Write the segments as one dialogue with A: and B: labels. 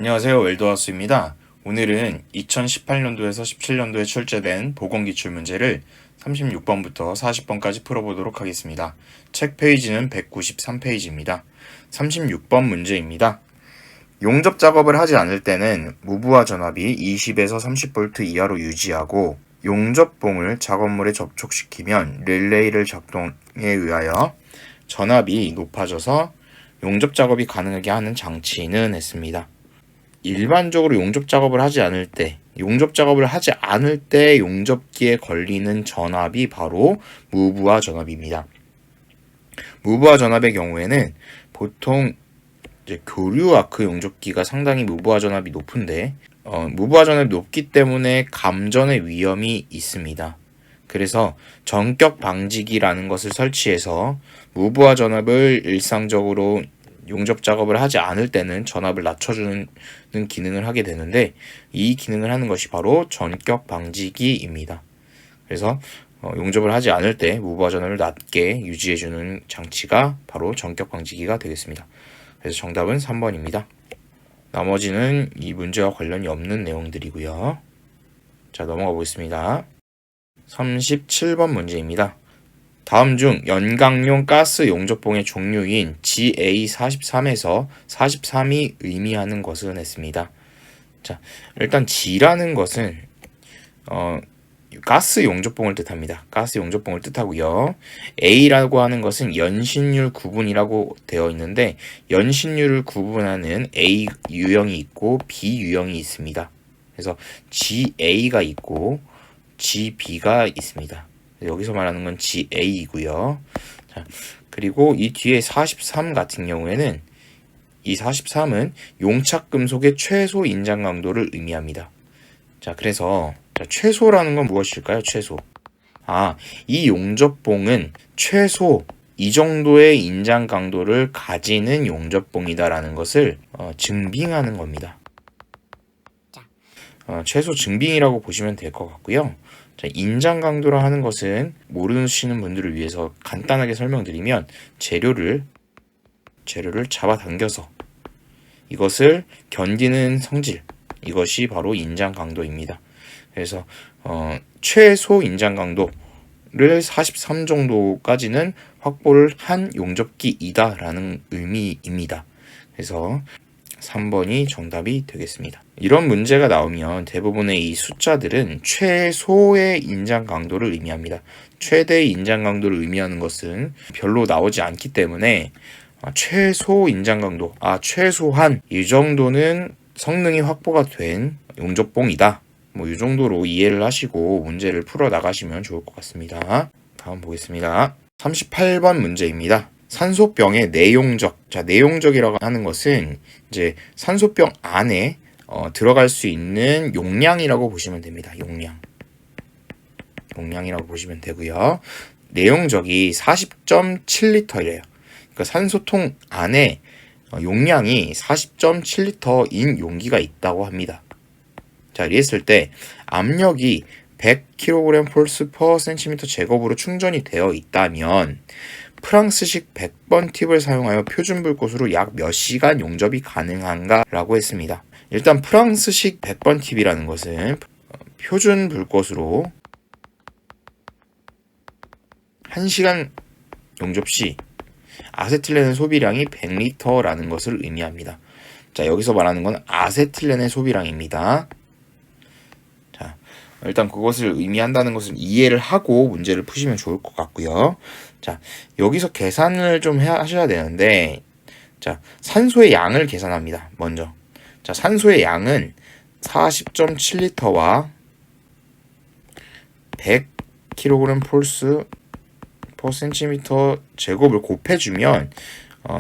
A: 안녕하세요. 웰도하우스입니다. 오늘은 2018년도에서 17년도에 출제된 보건기출 문제를 36번부터 40번까지 풀어보도록 하겠습니다. 책 페이지는 193페이지입니다. 36번 문제입니다. 용접 작업을 하지 않을 때는 무브와 전압이 20에서 30V 이하로 유지하고 용접봉을 작업물에 접촉시키면 릴레이를 작동에 의하여 전압이 높아져서 용접 작업이 가능하게 하는 장치는 했습니다. 일반적으로 용접 작업을 하지 않을 때, 용접기에 걸리는 전압이 바로 무브와 전압입니다. 무브와 전압의 경우에는 보통 이제 교류 아크 용접기가 상당히 무브와 전압이 높은데, 무브와 전압이 높기 때문에 감전의 위험이 있습니다. 그래서 전격 방지기라는 것을 설치해서 무브와 전압을 일상적으로 용접 작업을 하지 않을 때는 전압을 낮춰주는 기능을 하게 되는데, 이 기능을 하는 것이 바로 전격 방지기입니다. 그래서 용접을 하지 않을 때 무브와 전압을 낮게 유지해주는 장치가 바로 전격 방지기가 되겠습니다. 그래서 정답은 3번입니다. 나머지는 이 문제와 관련이 없는 내용들이고요. 자, 넘어가 보겠습니다. 37번 문제입니다. 다음 중 연강용 가스 용접봉의 종류인 GA43에서 43이 의미하는 것은 했습니다. 자, 일단 G라는 것은 가스 용접봉을 뜻합니다. 가스 용접봉을 뜻하고요. A라고 하는 것은 연신율 구분이라고 되어 있는데, 연신율을 구분하는 A 유형이 있고 B 유형이 있습니다. 그래서 GA가 있고 GB가 있습니다. 여기서 말하는 건 GA이고요. 자, 그리고 이 뒤에 43 같은 경우에는 이 43은 용착금속의 최소 인장 강도를 의미합니다. 자, 그래서 최소라는 건 무엇일까요? 최소. 이 용접봉은 최소 이 정도의 인장 강도를 가지는 용접봉이다라는 것을 증빙하는 겁니다. 최소 증빙이라고 보시면 될 것 같고요. 자, 인장 강도라 하는 것은 모르시는 분들을 위해서 간단하게 설명드리면 재료를 잡아당겨서 이것을 견디는 성질, 이것이 바로 인장 강도입니다. 그래서 최소 인장 강도를 43 정도까지는 확보를 한 용접기이다라는 의미입니다. 그래서 3번이 정답이 되겠습니다. 이런 문제가 나오면 대부분의 이 숫자들은 최소의 인장 강도를 의미합니다. 최대의 인장 강도를 의미하는 것은 별로 나오지 않기 때문에 최소 인장 강도, 최소한 이 정도는 성능이 확보가 된 용접봉이다. 이 정도로 이해를 하시고 문제를 풀어 나가시면 좋을 것 같습니다. 다음 보겠습니다. 38번 문제입니다. 산소병의 내용적. 자, 내용적이라고 하는 것은 이제 산소병 안에 들어갈 수 있는 용량이라고 보시면 됩니다. 용량이라고 보시면 되고요. 내용적이 40.7L이래요. 그러니까 산소통 안에 용량이 40.7L인 용기가 있다고 합니다. 자, 이랬을 때 압력이 100kg/cm 제곱으로 충전이 되어 있다면 프랑스식 100번 팁을 사용하여 표준 불꽃으로 약 몇 시간 용접이 가능한가? 라고 했습니다. 일단 프랑스식 100번 팁이라는 것은 표준 불꽃으로 1시간 용접 시 아세틸렌의 소비량이 100L라는 것을 의미합니다. 자, 여기서 말하는 건 아세틸렌의 소비량입니다. 자, 일단 그것을 의미한다는 것을 이해를 하고 문제를 푸시면 좋을 것 같고요. 자, 여기서 계산을 좀 하셔야 되는데, 자, 산소의 양을 계산합니다. 먼저. 자, 산소의 양은 40.7L와 100kg/cm 제곱을 곱해주면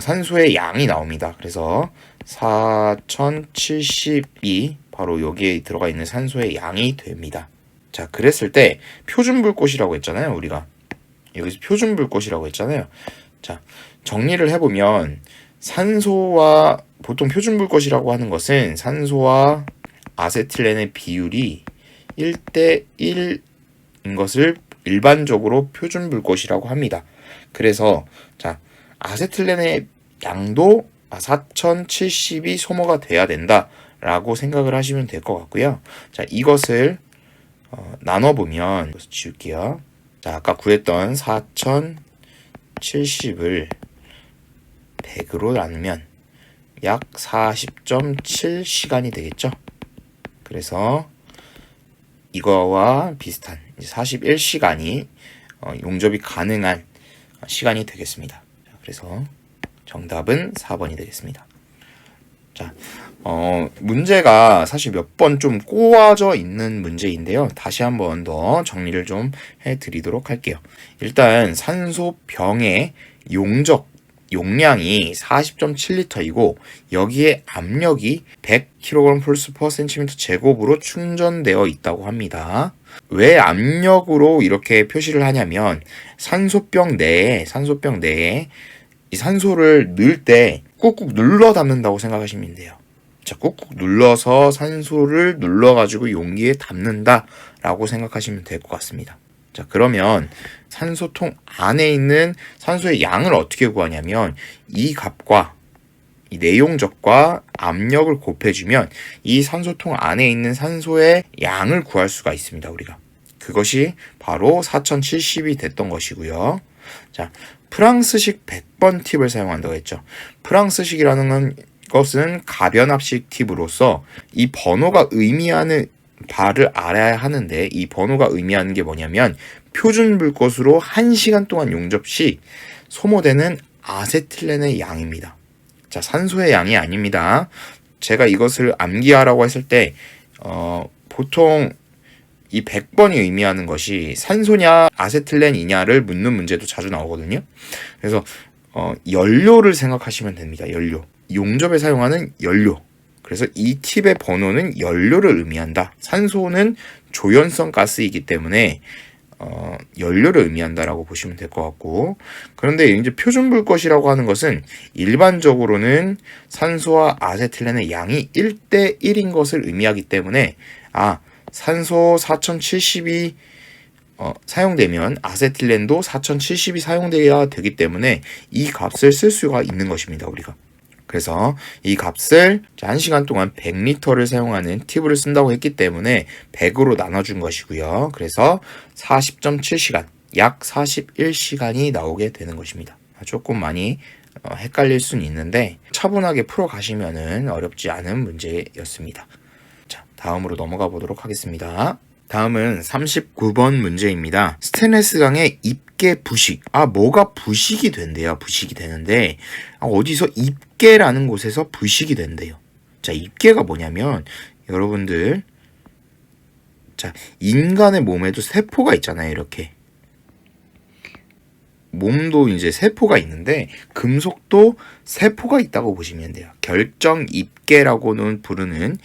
A: 산소의 양이 나옵니다. 그래서 4072 바로 여기에 들어가 있는 산소의 양이 됩니다. 자, 그랬을 때 표준 불꽃이라고 했잖아요. 우리가 여기서 표준 불꽃이라고 했잖아요. 자, 정리를 해보면 산소와 보통 표준 불꽃이라고 하는 것은 산소와 아세틸렌의 비율이 1대1인 것을 일반적으로 표준 불꽃이라고 합니다. 그래서 자, 아세틸렌의 양도 4070이 소모가 돼야 된다 라고 생각을 하시면 될 것 같고요. 자, 이것을 나눠보면 지울게요. 자, 아까 구했던 4070을 100으로 나누면 약 40.7시간이 되겠죠. 그래서 이거와 비슷한 41시간이 용접이 가능한 시간이 되겠습니다. 그래서 정답은 4번이 되겠습니다. 자, 문제가 사실 몇 번 좀 꼬아져 있는 문제인데요. 다시 한 번 더 정리를 좀 해드리도록 할게요. 일단 산소병의 용량이 40.7리터이고 여기에 압력이 100kg/cm 제곱으로 충전되어 있다고 합니다. 왜 압력으로 이렇게 표시를 하냐면 산소병 내에 이 산소를 넣을 때 꾹꾹 눌러 담는다고 생각하시면 돼요. 자, 꾹꾹 눌러서 산소를 눌러가지고 용기에 담는다라고 생각하시면 될 것 같습니다. 자, 그러면 산소통 안에 있는 산소의 양을 어떻게 구하냐면 이 값과 이 내용적과 압력을 곱해주면 이 산소통 안에 있는 산소의 양을 구할 수가 있습니다. 우리가 그것이 바로 4070이 됐던 것이고요. 자, 프랑스식 100번 팁을 사용한다고 했죠. 프랑스식이라는 것은 가변합식 팁으로서 이 번호가 의미하는 바를 알아야 하는데 이 번호가 의미하는 게 뭐냐면 표준 불꽃으로 1시간 동안 용접 시 소모되는 아세틸렌의 양입니다. 자, 산소의 양이 아닙니다. 제가 이것을 암기하라고 했을 때 보통 이 100번이 의미하는 것이 산소냐 아세틸렌이냐를 묻는 문제도 자주 나오거든요. 그래서 연료를 생각하시면 됩니다. 연료. 용접에 사용하는 연료. 그래서 이 팁의 번호는 연료를 의미한다. 산소는 조연성 가스이기 때문에 연료를 의미한다라고 보시면 될 것 같고, 그런데 이제 표준불꽃이라고 하는 것은 일반적으로는 산소와 아세틸렌의 양이 1대1인 것을 의미하기 때문에 산소 4070이 사용되면 아세틸렌도 4070이 사용되어야 되기 때문에 이 값을 쓸 수가 있는 것입니다. 우리가. 그래서 이 값을 1시간 동안 100리터를 사용하는 팁을 쓴다고 했기 때문에 100으로 나눠준 것이고요. 그래서 40.7시간, 약 41시간이 나오게 되는 것입니다. 조금 많이 헷갈릴 수는 있는데 차분하게 풀어가시면 어렵지 않은 문제였습니다. 자, 다음으로 넘어가 보도록 하겠습니다. 다음은 39번 문제입니다. 스테인리스 강의 입게 부식. 뭐가 부식이 된대요. 부식이 되는데 어디서 입게라는 곳에서 부식이 된대요. 자, 입게가 뭐냐면 여러분들, 자, 인간의 몸에도 세포가 있잖아요. 이렇게 몸도 이제 세포가 있는데 금속도 세포가 있다고 보시면 돼요. 결정 입계라고는 부르는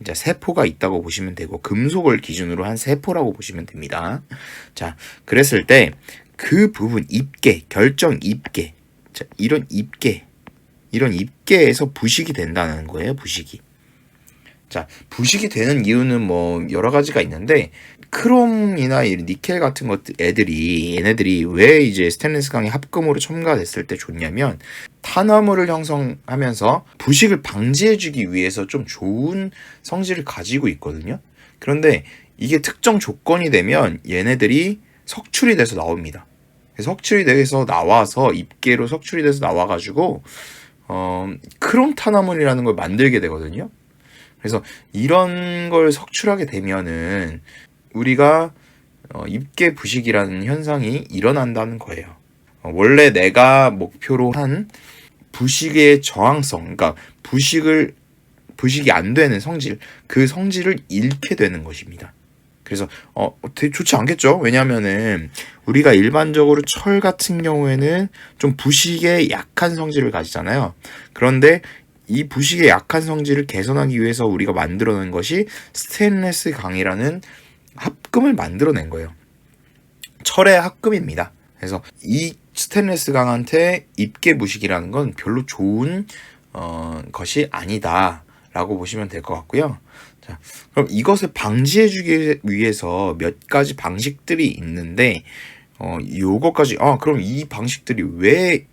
A: 이제 세포가 있다고 보시면 되고 금속을 기준으로 한 세포라고 보시면 됩니다. 자, 그랬을 때 그 부분 입계, 결정 입계, 자, 이런 입계에서 부식이 된다는 거예요. 부식이. 자, 부식이 되는 이유는 뭐 여러 가지가 있는데 크롬이나 니켈 같은 얘네들이 왜 이제 스테인리스 강의 합금으로 첨가됐을 때 좋냐면 탄화물을 형성하면서 부식을 방지해주기 위해서 좀 좋은 성질을 가지고 있거든요. 그런데 이게 특정 조건이 되면 얘네들이 석출이 돼서 나옵니다. 석출이 돼서 나와서 입계로 석출이 돼서 나와가지고 크롬 탄화물이라는 걸 만들게 되거든요. 그래서 이런 걸 석출하게 되면은 우리가 입계 부식이라는 현상이 일어난다는 거예요. 원래 내가 목표로 한 부식의 저항성, 그러니까 부식이 안 되는 성질, 그 성질을 잃게 되는 것입니다. 그래서 되게 좋지 않겠죠? 왜냐하면은 우리가 일반적으로 철 같은 경우에는 좀 부식에 약한 성질을 가지잖아요. 그런데 이 부식의 약한 성질을 개선하기 위해서 우리가 만들어낸 것이 스테인리스 강이라는 합금을 만들어낸 거예요. 철의 합금입니다. 그래서 이 스테인리스 강한테 입계 부식이라는 건 별로 좋은 것이 아니다라고 보시면 될 것 같고요. 자, 그럼 이것을 방지해주기 위해서 몇 가지 방식들이 있는데 요것까지 그럼 이 방식들이 왜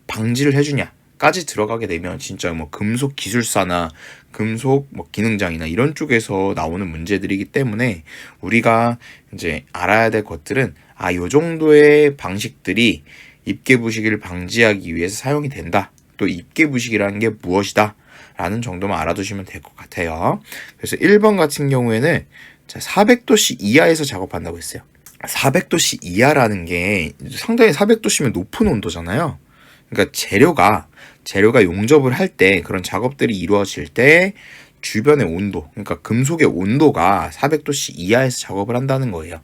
A: 방지를 해주냐? 까지 들어가게 되면 진짜 뭐 금속 기술사나 금속 뭐 기능장이나 이런 쪽에서 나오는 문제들이기 때문에 우리가 이제 알아야 될 것들은 요 정도의 방식들이 입게 부식을 방지하기 위해서 사용이 된다. 또 입게 부식이라는 게 무엇이다. 라는 정도만 알아두시면 될 것 같아요. 그래서 1번 같은 경우에는 400도씨 이하에서 작업한다고 했어요. 400도씨 이하라는 게 상당히 400도씨면 높은 온도잖아요. 그러니까 재료가 용접을 할 때 그런 작업들이 이루어질 때 주변의 온도, 그러니까 금속의 온도가 400도씨 이하에서 작업을 한다는 거예요.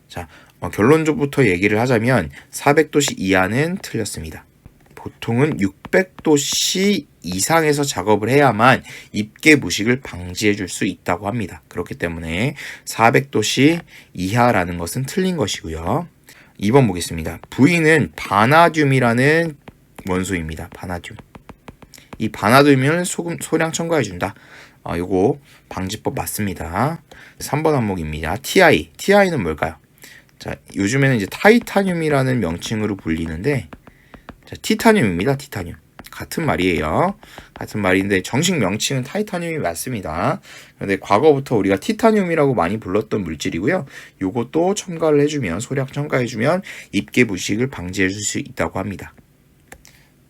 A: 자, 결론적부터 얘기를 하자면 400도씨 이하는 틀렸습니다. 보통은 600도씨 이상에서 작업을 해야만 입게 부식을 방지해 줄 수 있다고 합니다. 그렇기 때문에 400도씨 이하라는 것은 틀린 것이고요. 2번 보겠습니다. V는 바나듐이라는 원소입니다. 바나듐. 이 바나듐을 소량 첨가해 준다. 요거 방지법 맞습니다. 3번 항목입니다. TI는 뭘까요? 자, 요즘에는 이제 타이타늄이라는 명칭으로 불리는데, 자, 티타늄입니다. 티타늄. 같은 말이에요. 같은 말인데 정식 명칭은 타이타늄이 맞습니다. 그런데 과거부터 우리가 티타늄이라고 많이 불렀던 물질이고요. 요것도 첨가를 해주면, 소량 첨가해주면 입게 부식을 방지해 줄 수 있다고 합니다.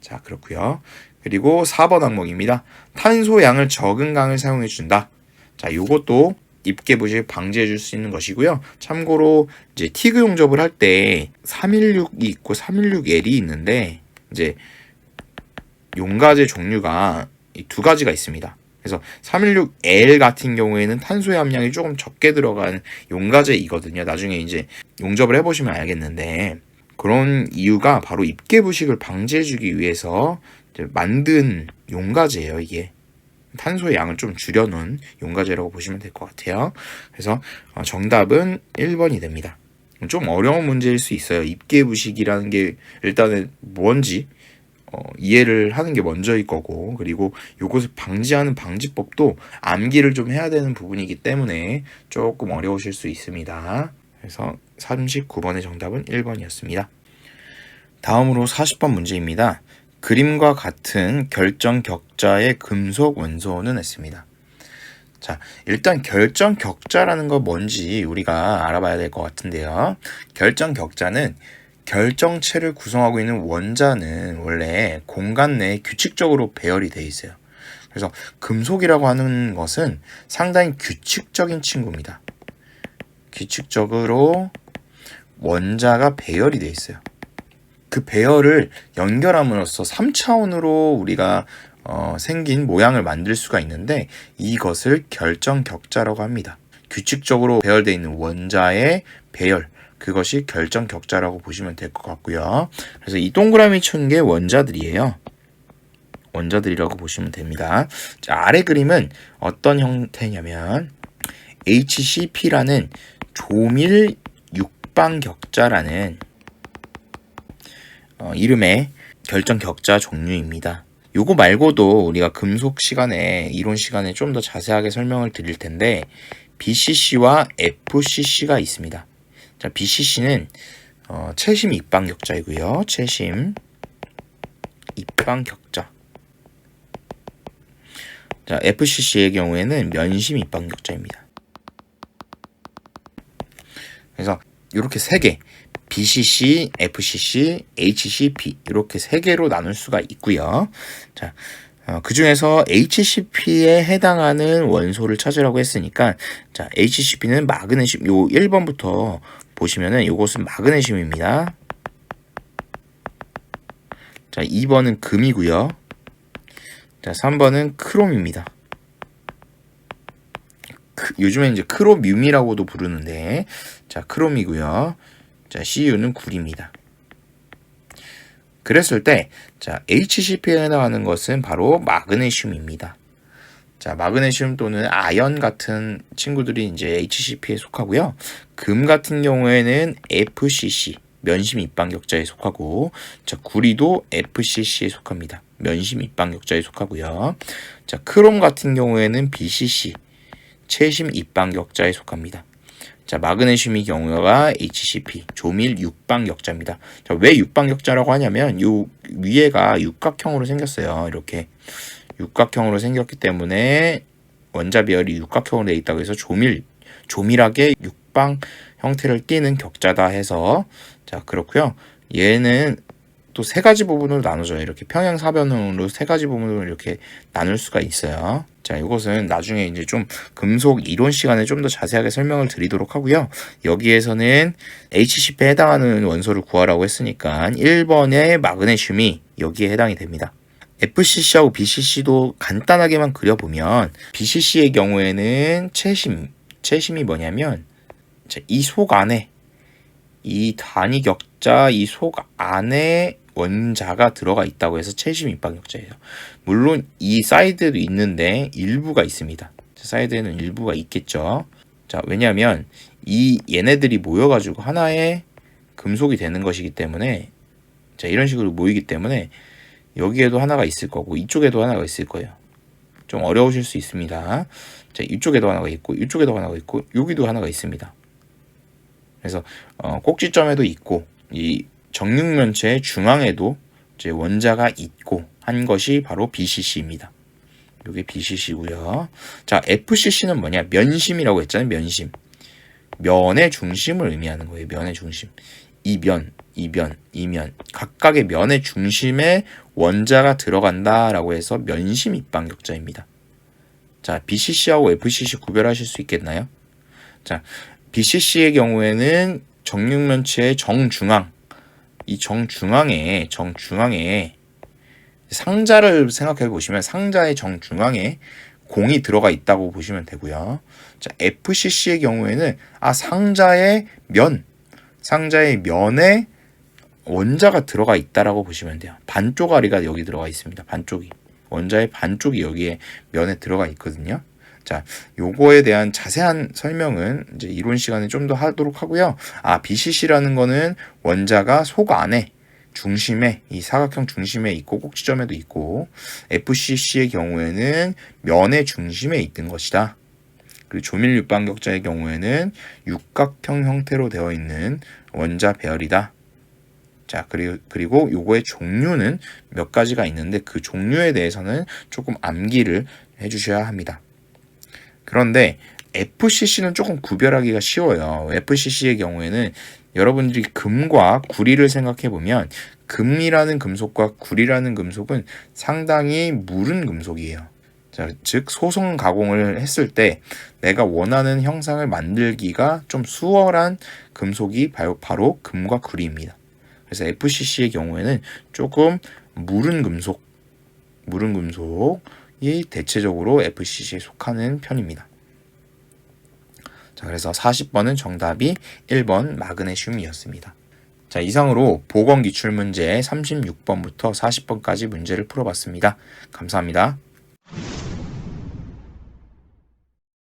A: 자, 그렇고요. 그리고 4번 항목입니다. 탄소 양을 적은 강을 사용해 준다. 자, 요것도 입게 부식을 방지해 줄 수 있는 것이고요. 참고로 이제 티그 용접을 할 때 316이 있고 316L이 있는데 이제 용가제 종류가 이 두 가지가 있습니다. 그래서 316L 같은 경우에는 탄소의 함량이 조금 적게 들어간 용가제이거든요. 나중에 이제 용접을 해보시면 알겠는데 그런 이유가 바로 입게 부식을 방지해주기 위해서 이제 만든 용가제예요. 이게 탄소의 양을 좀 줄여놓은 용가제라고 보시면 될 것 같아요. 그래서 정답은 1번이 됩니다. 좀 어려운 문제일 수 있어요. 입게 부식이라는 게 일단은 뭔지 이해를 하는 게 먼저일 거고, 그리고 이것을 방지하는 방지법도 암기를 좀 해야 되는 부분이기 때문에 조금 어려우실 수 있습니다. 그래서 39번의 정답은 1번이었습니다. 다음으로 40번 문제입니다. 그림과 같은 결정 격자의 금속 원소는 했습니다. 자, 일단 결정 격자라는 거 뭔지 우리가 알아봐야 될 것 같은데요. 결정 격자는 결정체를 구성하고 있는 원자는 원래 공간 내에 규칙적으로 배열이 되어 있어요. 그래서 금속이라고 하는 것은 상당히 규칙적인 친구입니다. 규칙적으로 원자가 배열이 되어 있어요. 그 배열을 연결함으로써 3차원으로 우리가 생긴 모양을 만들 수가 있는데 이것을 결정 격자라고 합니다. 규칙적으로 배열되어 있는 원자의 배열, 그것이 결정 격자라고 보시면 될 것 같고요. 그래서 이 동그라미 친 게 원자들이에요. 원자들이라고 보시면 됩니다. 자, 아래 그림은 어떤 형태냐면 HCP라는 조밀 육방 격자라는 이름의 결정 격자 종류입니다. 요거 말고도 우리가 금속 시간에, 이론 시간에 좀 더 자세하게 설명을 드릴 텐데 BCC와 FCC가 있습니다. 자, BCC는 채심 입방 격자이고요. 채심 입방 격자. 자, FCC의 경우에는 면심 입방 격자입니다. 그래서 이렇게 세 개, BCC, FCC, HCP 이렇게 세 개로 나눌 수가 있고요. 자, 그 중에서 HCP에 해당하는 원소를 찾으라고 했으니까, 자, HCP는 마그네슘, 요 1번부터 보시면은 요것은 마그네슘입니다. 자, 2번은 금이고요. 자, 3번은 크롬입니다. 요즘에 이제 크로뮴이라고도 부르는데, 자, 크롬이고요. 자, CU는 구리입니다. 그랬을 때, 자, HCP에 해당하는 것은 바로 마그네슘입니다. 자, 마그네슘 또는 아연 같은 친구들이 이제 HCP에 속하고요. 금 같은 경우에는 FCC, 면심 입방 격자에 속하고, 자, 구리도 FCC에 속합니다. 면심 입방 격자에 속하고요. 자, 크롬 같은 경우에는 BCC, 채심 입방 격자에 속합니다. 자, 마그네슘의 경우가 HCP, 조밀 육방격자입니다. 자, 왜 육방격자라고 하냐면 요 위에가 육각형으로 생겼어요. 이렇게 육각형으로 생겼기 때문에 원자 배열이 육각형으로 되어 있다고 해서 조밀하게 육방 형태를 띠는 격자다 해서, 자, 그렇고요. 얘는 또 세 가지 부분으로 나눠져요. 이렇게 평행사변으로 세 가지 부분으로 이렇게 나눌 수가 있어요. 자, 이것은 나중에 이제 좀 금속 이론 시간에 좀 더 자세하게 설명을 드리도록 하고요. 여기에서는 HCP에 해당하는 원소를 구하라고 했으니까 1번의 마그네슘이 여기에 해당이 됩니다. FCC하고 BCC도 간단하게만 그려보면, BCC의 경우에는 채심이 뭐냐면, 이 속 안에, 이 단위 격자 이 속 안에 원자가 들어가 있다고 해서 채심 입방격자예요. 물론 이 사이드에도 있는데 일부가 있습니다. 사이드에는 일부가 있겠죠. 자, 왜냐하면 얘네들이 모여가지고 하나의 금속이 되는 것이기 때문에, 자, 이런 식으로 모이기 때문에 여기에도 하나가 있을 거고 이쪽에도 하나가 있을 거예요. 좀 어려우실 수 있습니다. 자, 이쪽에도 하나가 있고 이쪽에도 하나가 있고 여기도 하나가 있습니다. 그래서 꼭지점에도 있고 이 정육면체의 중앙에도 이제 원자가 있고 한 것이 바로 BCC입니다. 이게 BCC고요. 자, FCC는 뭐냐? 면심이라고 했잖아요. 면심. 면의 중심을 의미하는 거예요. 면의 중심. 이면 각각의 면의 중심에 원자가 들어간다라고 해서 면심 입방격자입니다. 자, BCC하고 FCC 구별하실 수 있겠나요? 자, BCC의 경우에는 정육면체의 정중앙, 이 정중앙에 상자를 생각해 보시면 상자의 정중앙에 공이 들어가 있다고 보시면 되고요. 자, FCC의 경우에는 상자의 면에 원자가 들어가 있다라고 보시면 돼요. 반쪽아리가 여기 들어가 있습니다. 원자의 반쪽이 여기에 면에 들어가 있거든요. 자, 요거에 대한 자세한 설명은 이제 이론 시간에 좀 더 하도록 하고요. BCC라는 거는 원자가 속 안에 중심에, 이 사각형 중심에 있고 꼭지점에도 있고, FCC의 경우에는 면의 중심에 있는 것이다. 그리고 조밀 육방격자의 경우에는 육각형 형태로 되어 있는 원자 배열이다. 자, 그리고 요거의 종류는 몇 가지가 있는데 그 종류에 대해서는 조금 암기를 해주셔야 합니다. 그런데 FCC는 조금 구별하기가 쉬워요. FCC의 경우에는 여러분들이 금과 구리를 생각해 보면, 금이라는 금속과 구리라는 금속은 상당히 무른 금속이에요. 자, 즉 소성 가공을 했을 때 내가 원하는 형상을 만들기가 좀 수월한 금속이 바로 금과 구리입니다. 그래서 FCC의 경우에는 조금 무른 금속이 대체적으로 FCC에 속하는 편입니다. 자, 그래서 40번은 정답이 1번 마그네슘이었습니다. 자, 이상으로 보건기출문제 36번부터 40번까지 문제를 풀어봤습니다. 감사합니다.